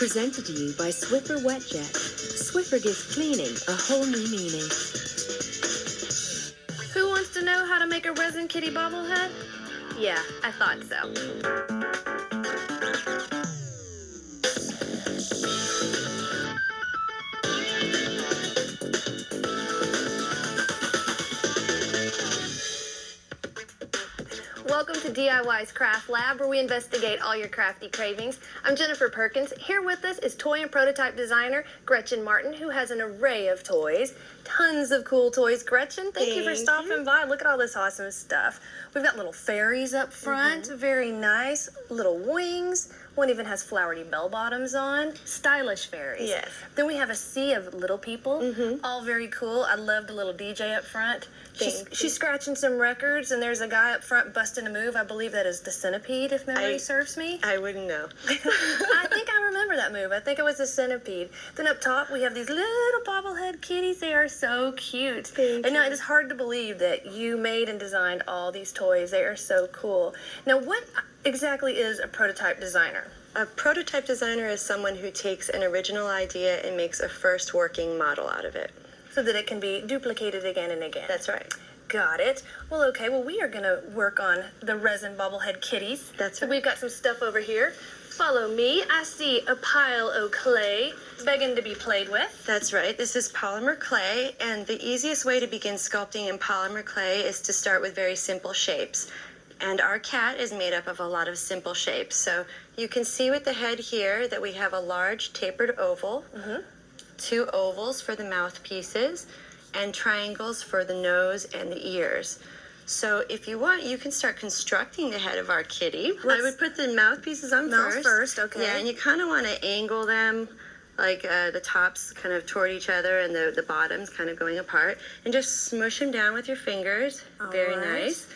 Presented to you by Swiffer WetJet. Swiffer gives cleaning a whole new meaning. Who wants to know how to make a resin kitty bobblehead? Yeah, I thought so. Welcome to DIY's Craft Lab, where we investigate all your crafty cravings. I'm Jennifer Perkins. Here with us is toy and prototype designer Gretchen Martin, who has an array of toys. Tons of cool toys. Gretchen, thank you for stopping by. Look at all this awesome stuff. We've got little fairies up front, very nice. Little wings. One even has flowery bell-bottoms on. Stylish fairies. Yes. Then we have a sea of little people, all very cool. I love the little DJ up front. She's scratching some records, and there's a guy up front busting a move. I believe that is the centipede, if memory serves me. I wouldn't know. I think I remember that move. I think it was the centipede. Then up top, we have these little bobblehead kitties. They are so cute. And now it is hard to believe that you made and designed all these toys. They are so cool. Now, what exactly is a prototype designer? A prototype designer is someone who takes an original idea and makes a first working model out of it. So that it can be duplicated again and again. That's right. Got it. Well, okay. Well, we are going to work on the resin bobblehead kitties. That's So right. we've got some stuff over here. Follow me. I see a pile of clay begging to be played with. That's right. This is polymer clay, and the easiest way to begin sculpting in polymer clay is to start with very simple shapes. And our cat is made up of a lot of simple shapes. So you can see with the head here that we have a large tapered oval, two ovals for the mouthpieces, and triangles for the nose and the ears. So if you want, you can start constructing the head of our kitty. I would put the mouthpieces on first. Okay. Yeah, and you kind of want to angle them like the tops kind of toward each other and the bottoms kind of going apart. And just smush them down with your fingers. Very nice.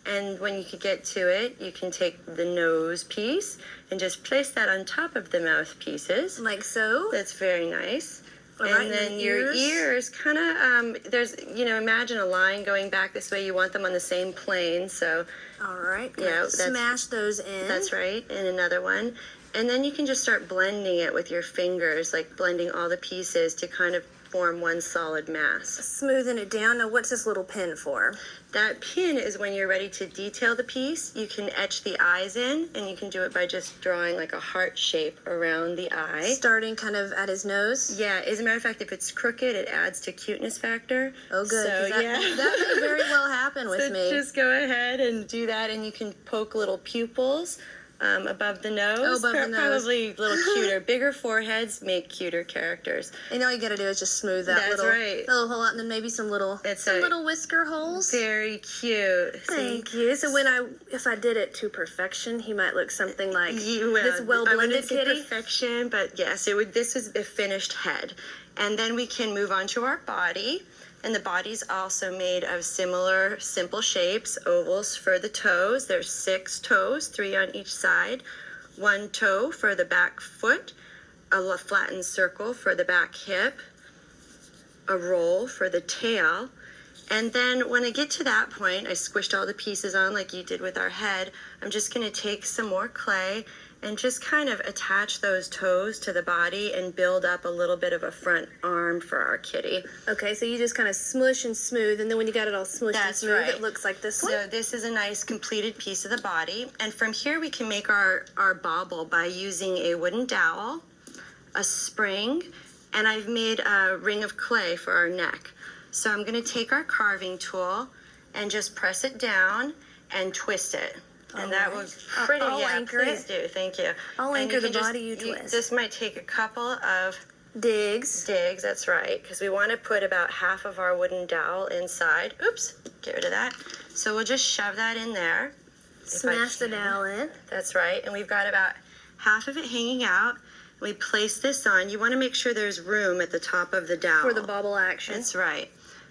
And when you can get to it, you can take the nose piece and just place that on top of the mouthpieces. Like so. That's very nice. All And right, then your ears kind of, there's, imagine a line going back this way. You want them on the same plane. So, All right. Yeah, Smash those in. that's right. And another one. And then you can just start blending it with your fingers, like blending all the pieces to kind of form one solid mass. Smoothing it down. Now, what's this little pin for? That pin is when you're ready to detail the piece. You can etch the eyes in, and you can do it by just drawing like a heart shape around the eye. Starting kind of at his nose. Yeah, as a matter of fact, if it's crooked, it adds to cuteness factor. Oh, good. So, 'cause that may very well happen with So me. just go ahead and do that, and you can poke little pupils above the nose. Oh, above the nose. Probably a little cuter. Bigger foreheads make cuter characters. And all you got to do is just smooth that That's little, right. little hole out, and then maybe some little whisker holes. Very cute. Thank you. So if I did it to perfection, he might look something like this I well-blended wouldn't say kitty. perfection, but yes, this is the finished head. And then we can move on to our body. And the body's also made of similar simple shapes, ovals for the toes. There's 6 toes, 3 on each side. 1 toe for the back foot, a flattened circle for the back hip, a roll for the tail. And then when I get to that point, I squished all the pieces on like you did with our head. I'm just going to take some more clay and just kind of attach those toes to the body and build up a little bit of a front arm for our kitty. Okay, so you just kind of smush and smooth, and then when you got it all smushed and smooth, right. it looks like this one. So this is a nice completed piece of the body. And from here we can make our bauble by using a wooden dowel, a spring, and I've made a ring of clay for our neck. So I'm going to take our carving tool and just press it down and twist it. And that was pretty, I'll anchor please it. do, thank you. I'll And anchor the can body, you twist. This might take a couple of Digs. that's right, because we want to put about half of our wooden dowel inside. Oops, get rid of that. So we'll just shove that in there. Smash the dowel in. That's right, and we've got about half of it hanging out. We place this on. You want to make sure there's room at the top of the dowel. For the bobble action. That's right.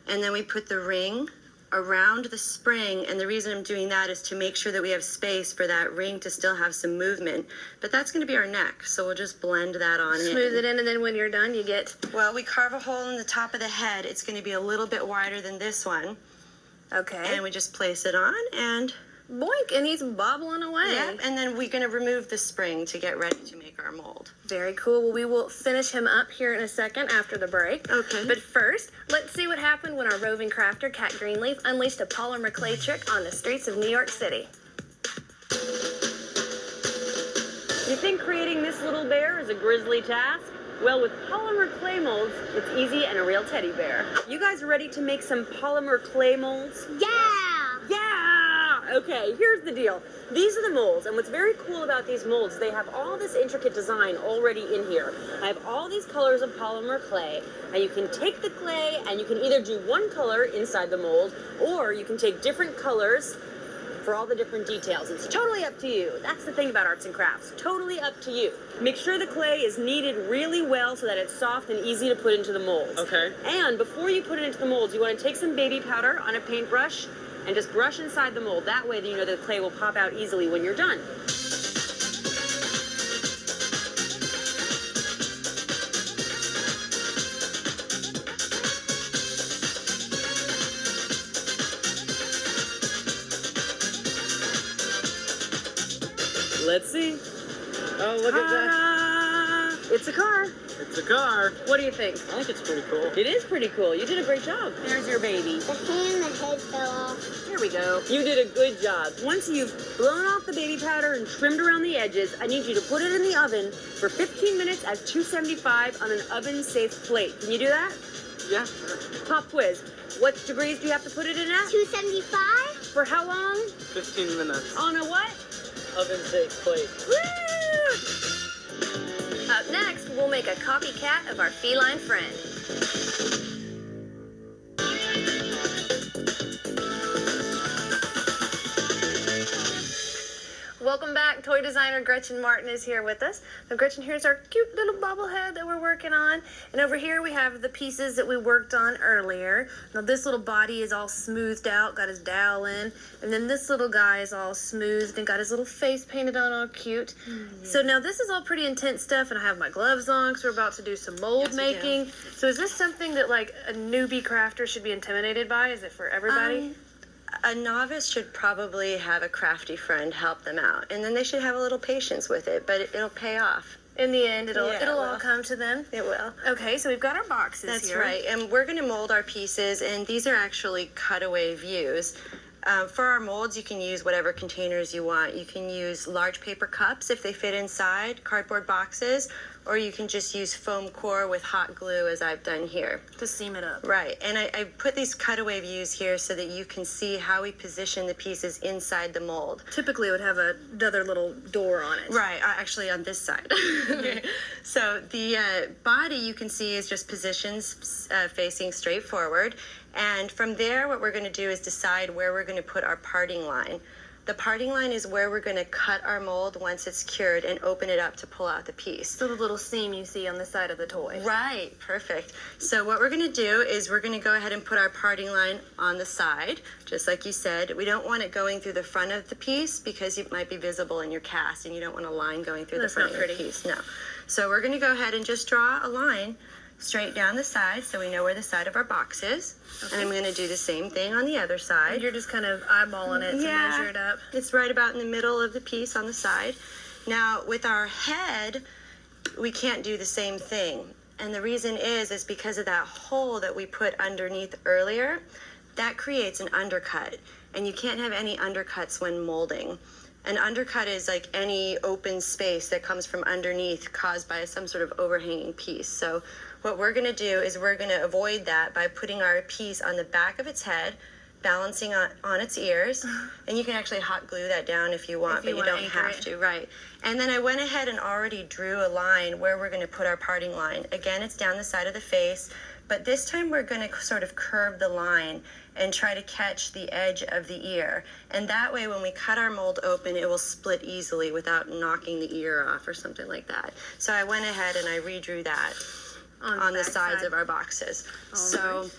And then we put the ring around the spring, and the reason I'm doing that is to make sure that we have space for that ring to still have some movement. But that's going to be our neck, so we'll just blend that on in. Smooth it in, and then when you're done, you get... Well, we carve a hole in the top of the head. It's going to be a little bit wider than this one. Okay. And we just place it on, and boink, and he's bobbling away. Yep, and then we're going to remove the spring to get ready to make our mold. Very cool. Well, we will finish him up here in a second after the break. Okay. But first, let's see what happened when our roving crafter, Cat Greenleaf, unleashed a polymer clay trick on the streets of New York City. You think creating this little bear is a grisly task? Well, with polymer clay molds, it's easy and a real teddy bear. You guys ready to make some polymer clay molds? Yeah! Yeah! Okay, here's the deal. These are the molds, and what's very cool about these molds, they have all this intricate design already in here. I have all these colors of polymer clay, and you can take the clay and you can either do one color inside the mold, or you can take different colors for all the different details. It's totally up to you. That's the thing about arts and crafts. Totally up to you. Make sure the clay is kneaded really well so that it's soft and easy to put into the molds. Okay. And before you put it into the molds, you want to take some baby powder on a paintbrush and just brush inside the mold. That way, you know the clay will pop out easily when you're done. Let's see. Oh, look at that. Ta-da! It's a car. It's a car. What do you think? I think it's pretty cool. It is pretty cool. You did a great job. There's your baby. The hand, the head fell off. Here we go. You did a good job. Once you've blown off the baby powder and trimmed around the edges, I need you to put it in the oven for 15 minutes at 275 on an oven-safe plate. Can you do that? Yeah, sure. Pop quiz. What degrees do you have to put it in at? 275? For how long? 15 minutes. On a what? Oven safe plate. Woo! Up next, we'll make a copycat of our feline friend. Welcome back. Toy designer Gretchen Martin is here with us. So Gretchen, here's our cute little bobblehead that we're working on. And over here we have the pieces that we worked on earlier. Now this little body is all smoothed out, got his dowel in. And then this little guy is all smoothed and got his little face painted on all cute. So now this is all pretty intense stuff, and I have my gloves on because we're about to do some mold making. So is this something that like a newbie crafter should be intimidated by? Is it for everybody? A novice should probably have a crafty friend help them out, and then they should have a little patience with it, but it'll pay off. In the end, it'll Yeah, it all will. come to them. It will. Okay, so we've got our boxes That's here. right, and we're going to mold our pieces, and these are actually cutaway views. For our molds, you can use whatever containers you want. You can use large paper cups if they fit inside, cardboard boxes, or you can just use foam core with hot glue as I've done here. To seam it up. Right, and I put these cutaway views here so that you can see how we position the pieces inside the mold. Typically, it would have another little door on it. Right, actually on this side. So the body you can see is just positions facing straight forward. And from there, what we're going to do is decide where we're going to put our parting line. The parting line is where we're going to cut our mold once it's cured and open it up to pull out the piece. So the little seam you see on the side of the toy. Right, perfect. So what we're going to do is we're going to go ahead and put our parting line on the side, just like you said. We don't want it going through the front of the piece because it might be visible in your cast, and you don't want a line going through That's the front not of the pretty. piece. No. So we're going to go ahead and just draw a line straight down the side so we know where the side of our box is. Okay. And I'm going to do the same thing on the other side. And you're just kind of eyeballing it to measure it up. It's right about in the middle of the piece on the side. Now, with our head, we can't do the same thing. And the reason is because of that hole that we put underneath earlier, that creates an undercut. And you can't have any undercuts when molding. An undercut is like any open space that comes from underneath caused by some sort of overhanging piece. So what we're going to do is we're going to avoid that by putting our piece on the back of its head, balancing on its ears, and you can actually hot glue that down if you want, If you but you wanna don't anchor have it. to, right? And then I went ahead and already drew a line where we're going to put our parting line. Again, it's down the side of the face, but this time we're going to sort of curve the line and try to catch the edge of the ear. And that way, when we cut our mold open, it will split easily without knocking the ear off or something like that. So I went ahead and I redrew that on the back sides side. of our boxes. All So right.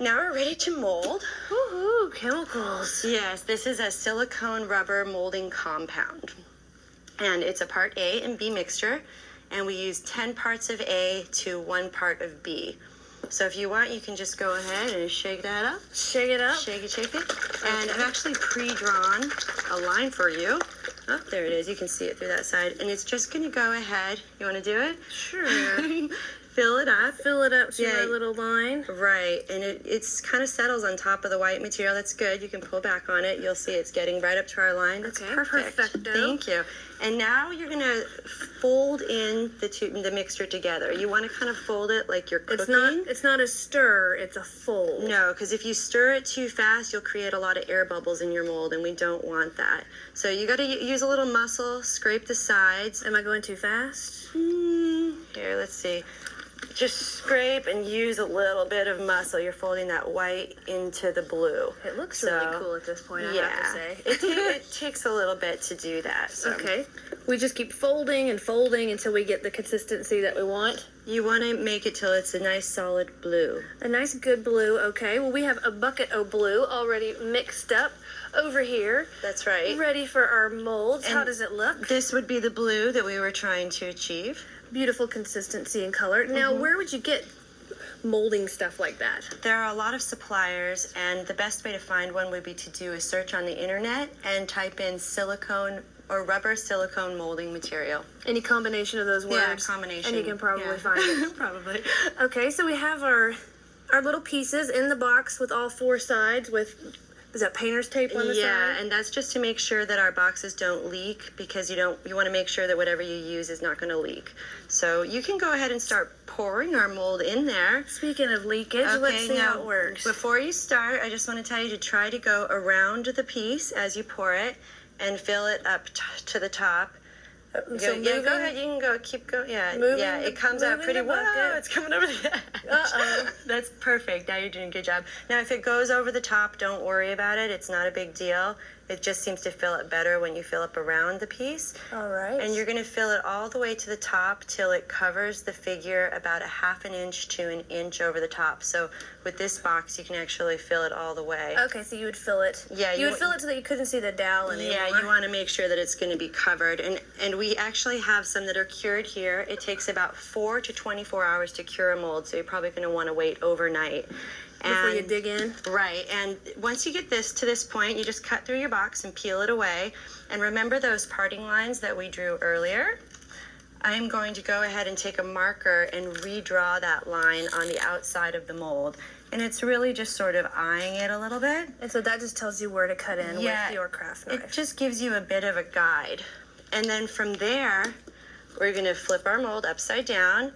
now we're ready to mold. Woohoo, chemicals. Yes, this is a silicone rubber molding compound. And it's a part A and B mixture. And we use 10 parts of A to 1 part of B. So if you want, you can just go ahead and shake that up. Shake it up. Shake it. And I've actually pre-drawn a line for you. Oh, there it is. You can see it through that side. And it's just going to go ahead. You want to do it? Sure. Fill it up. Fill it up to our little line. Right. And it's kind of settles on top of the white material. That's good. You can pull back on it. You'll see it's getting right up to our line. That's perfect. Perfecto. Thank you. And now you're going to fold in the mixture together. You want to kind of fold it like you're cooking. It's not a stir, it's a fold. No, because if you stir it too fast, you'll create a lot of air bubbles in your mold, and we don't want that. So you got to use a little muscle, scrape the sides. Am I going too fast? Here, let's see. Just scrape and use a little bit of muscle. You're folding that white into the blue. It looks really cool at this point, I have to say. It takes a little bit to do that. So. Okay. We just keep folding and folding until we get the consistency that we want. You want to make it till it's a nice solid blue. A nice good blue, okay. Well, we have a bucket of blue already mixed up over here. That's right. Ready for our molds. And how does it look? This would be the blue that we were trying to achieve. Beautiful consistency and color. Now, where would you get molding stuff like that? There are a lot of suppliers, and the best way to find one would be to do a search on the internet and type in silicone or rubber silicone molding material. Any combination of those words? Yeah, combination. And you can probably find it. Probably. Okay, so we have our little pieces in the box with all four sides with, is that painter's tape on the side? Yeah, and that's just to make sure that our boxes don't leak, because you want to make sure that whatever you use is not going to leak. So you can go ahead and start pouring our mold in there. Speaking of leakage, let's see how it works. Before you start, I just want to tell you to try to go around the piece as you pour it and fill it up to the top. So go ahead. You can keep going. Yeah, it comes out pretty well. It's coming over the. That's perfect. Now you're doing a good job. Now, if it goes over the top, don't worry about it. It's not a big deal. It just seems to fill it better when you fill up around the piece. All right. And you're going to fill it all the way to the top till it covers the figure about a half an inch to an inch over the top. So with this box, you can actually fill it all the way. Okay, so you would fill it. Yeah, you would fill it so that you couldn't see the dowel anymore. Yeah, you want to make sure that it's going to be covered. And we actually have some that are cured here. It takes about 4 to 24 hours to cure a mold, so you're probably going to want to wait overnight. Before you dig in? Right, and once you get this to this point, you just cut through your box and peel it away. And remember those parting lines that we drew earlier? I am going to go ahead and take a marker and redraw that line on the outside of the mold. And it's really just sort of eyeing it a little bit. And so that just tells you where to cut in with your craft knife. It just gives you a bit of a guide. And then from there, we're going to flip our mold upside down.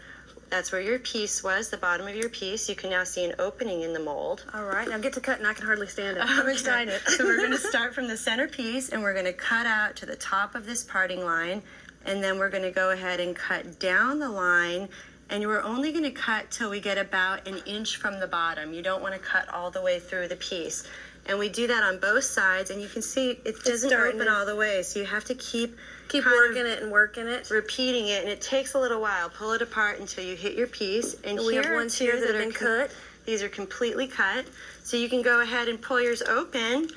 That's where your piece was, the bottom of your piece. You can now see an opening in the mold. All right, now get to cutting. I can hardly stand it. I'm excited. So we're going to start from the center piece, and we're going to cut out to the top of this parting line, and then we're going to go ahead and cut down the line, and we're only going to cut till we get about an inch from the bottom. You don't want to cut all the way through the piece. And we do that on both sides, and you can see it doesn't open all the way, so you have to keep working it and working it. Repeating it, and it takes a little while. Pull it apart until you hit your piece. And we have ones here that have been cut. These are completely cut. So you can go ahead and pull yours open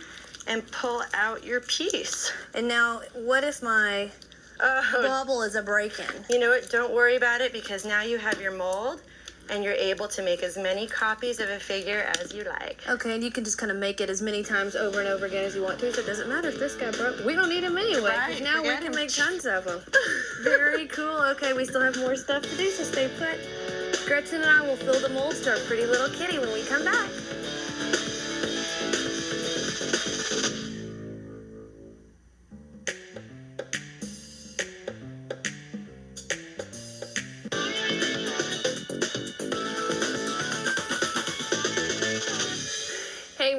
and pull out your piece. And now, what if my bubble is a break-in? You know what? Don't worry about it, because now you have your mold, and you're able to make as many copies of a figure as you like. Okay, and you can just kind of make it as many times over and over again as you want to, so it doesn't matter if this guy broke. We don't need him anyway, because now we can make tons of them. Very cool. Okay, we still have more stuff to do, so stay put. Gretchen and I will fill the molds to our pretty little kitty when we come back.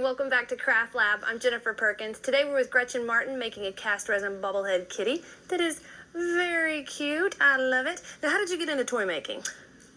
Welcome back to Craft Lab. I'm Jennifer Perkins. Today we're with Gretchen Martin making a cast resin bobblehead kitty that is very cute. I love it. Now, how did you get into toy making?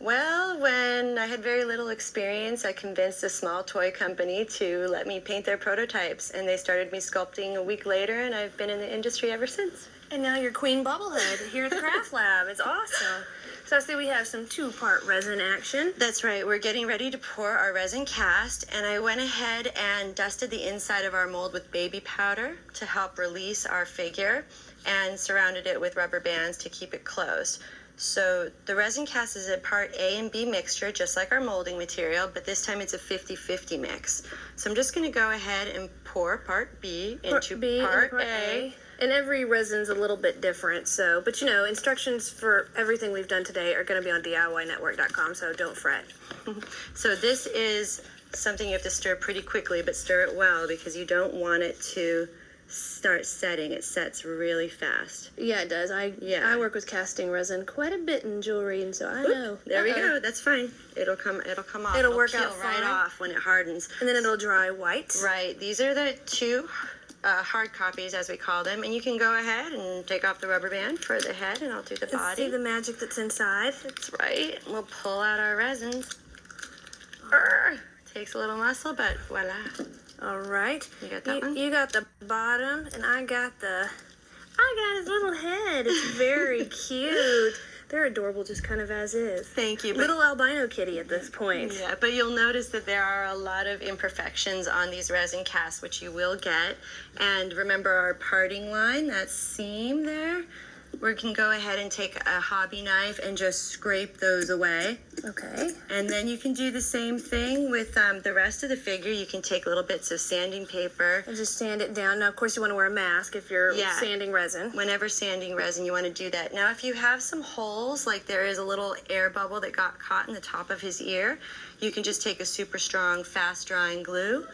Well, when I had very little experience, I convinced a small toy company to let me paint their prototypes, and they started me sculpting a week later, and I've been in the industry ever since. And now you're Queen Bobblehead here at the Craft Lab. It's awesome. So I see we have some 2-part resin action. That's right. We're getting ready to pour our resin cast, and I went ahead and dusted the inside of our mold with baby powder to help release our figure, and surrounded it with rubber bands to keep it closed. So the resin cast is a part A and B mixture, just like our molding material, but this time it's a 50-50 mix. So I'm just going to go ahead and pour part B into part A. And every resin's a little bit different, so, but you know, instructions for everything we've done today are going to be on DIYnetwork.com, so don't fret. So this is something you have to stir pretty quickly, but stir it well because you don't want it to start setting. It sets really fast. Yeah, it does. I work with casting resin quite a bit in jewelry, and so I know. There we go. That's fine. It'll come off. It'll work peel out right fine. off when it hardens. And then it'll dry white. Right. These are the two hard copies, as we call them, and you can go ahead and take off the rubber band for the head, and I'll do the And body. see the magic that's inside. That's right. We'll pull out our resins. Takes a little muscle, but voila. All right. You got that one? You got the bottom, and I got his little head. It's very cute. They're adorable just kind of as is. Thank you. Little albino kitty at this point. Yeah, but you'll notice that there are a lot of imperfections on these resin casts, which you will get. And remember our parting line, that seam there? We can go ahead and take a hobby knife and just scrape those away. Okay. And then you can do the same thing with the rest of the figure. You can take little bits of sanding paper. And just sand it down. Now, of course, you want to wear a mask if you're sanding resin. Whenever sanding resin, you want to do that. Now, if you have some holes, like there is a little air bubble that got caught in the top of his ear, you can just take a super strong, fast-drying glue,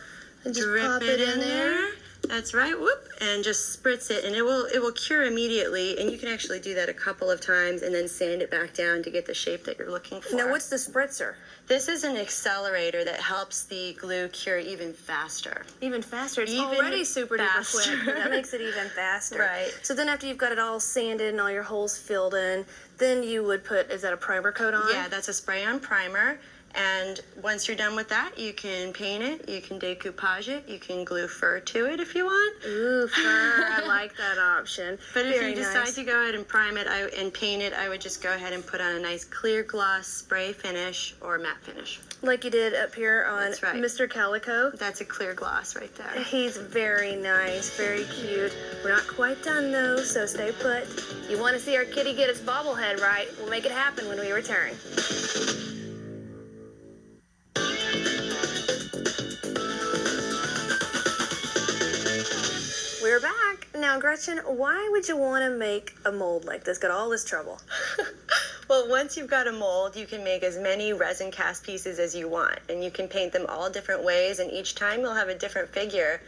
And just drip pop it it in there. That's right. Whoop, and just spritz it, and it will cure immediately. And you can actually do that a couple of times, and then sand it back down to get the shape that you're looking for. Now, what's the spritzer? This is an accelerator that helps the glue cure even faster. Even faster. It's Even already super duper faster. quick. But that makes it even faster. Right. So then after you've got it all sanded and all your holes filled in, then you would put, is that a primer coat on? Yeah, that's a spray-on primer. And once you're done with that, you can paint it, you can decoupage it, you can glue fur to it if you want. Ooh, fur. I like that option. But if Very you decide nice. to go ahead and prime it and paint it, I would just go ahead and put on a nice clear gloss spray finish or matte finish. Like you did up here on That's right. Mr. Calico. That's a clear gloss right there. He's very nice, very cute. We're not quite done though, so stay put. You want to see our kitty get its bobblehead right? We'll make it happen when we return. We're back. Now, Gretchen, why would you want to make a mold like this? Got all this trouble. Well, once you've got a mold, you can make as many resin cast pieces as you want, and you can paint them all different ways, and each time you'll have a different figure.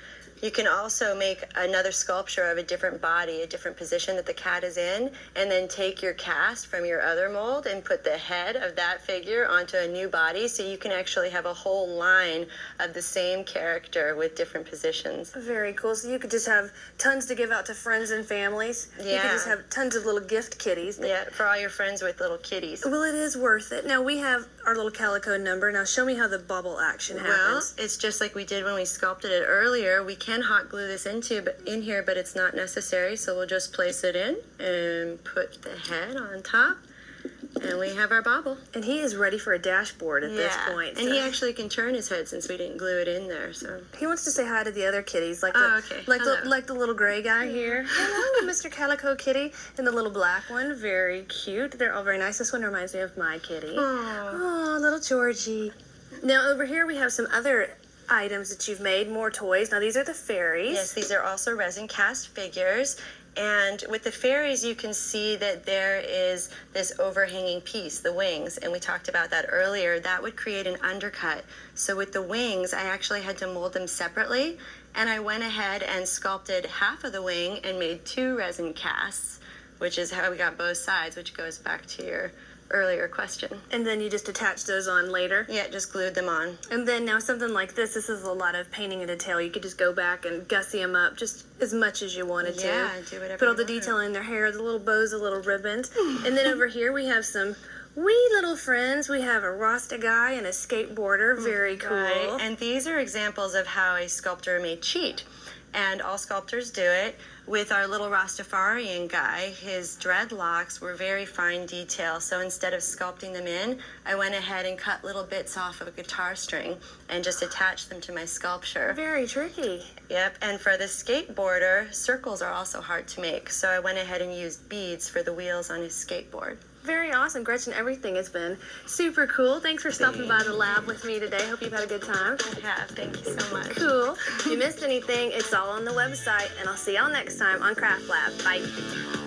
You can also make another sculpture of a different body, a different position that the cat is in, and then take your cast from your other mold and put the head of that figure onto a new body, so you can actually have a whole line of the same character with different positions. Very cool. So you could just have tons to give out to friends and families. You could Yeah. just have tons of little gift kitties. Yeah, for all your friends with little kitties. Well, it is worth it. Now, we have our little calico number. Now, show me how the bubble action Well, happens. it's just like we did when we sculpted it earlier. We can hot glue this in here, but it's not necessary. So we'll just place it in and put the head on top, and we have our bobble. And he is ready for a dashboard at this point. And so- he actually can turn his head since we didn't glue it in there. So He wants to say hi to the other kitties, like Oh, okay. Hello. like the little gray guy here. Hello, Mr. Calico Kitty, and the little black one, very cute. They're all very nice. This one reminds me of my kitty. Oh, little Georgie. Now over here we have some other items that you've made, more toys. Now these are the fairies. yes, these are also resin cast figures. And with the fairies, you can see that there is this overhanging piece, the wings, and we talked about that earlier. That would create an undercut. So with the wings, I actually had to mold them separately, and I went ahead and sculpted half of the wing and made 2 resin casts, which is how we got both sides, which goes back to your earlier question. And then you just attach those on later. Yeah, just glued them on. And then now something like this is a lot of painting and detail. You could just go back and gussy them up just as much as you wanted to. Yeah, do whatever Put all you the want. detail in their hair, the little bows, the little ribbons. And then over here we have some wee little friends. We have a Rasta guy and a skateboarder. Very cool. Right, and these are examples of how a sculptor may cheat. And all sculptors do it. With our little Rastafarian guy, his dreadlocks were very fine detail. So instead of sculpting them in, I went ahead and cut little bits off of a guitar string and just attached them to my sculpture. Very tricky. Yep, and for the skateboarder, circles are also hard to make. So I went ahead and used beads for the wheels on his skateboard. Very awesome. Gretchen, everything has been super cool. Thanks for stopping by the lab with me today. Hope you've had a good time. Yeah, thank you so much. Cool. If you missed anything, it's all on the website, and I'll see y'all next time on Craft Lab. Bye.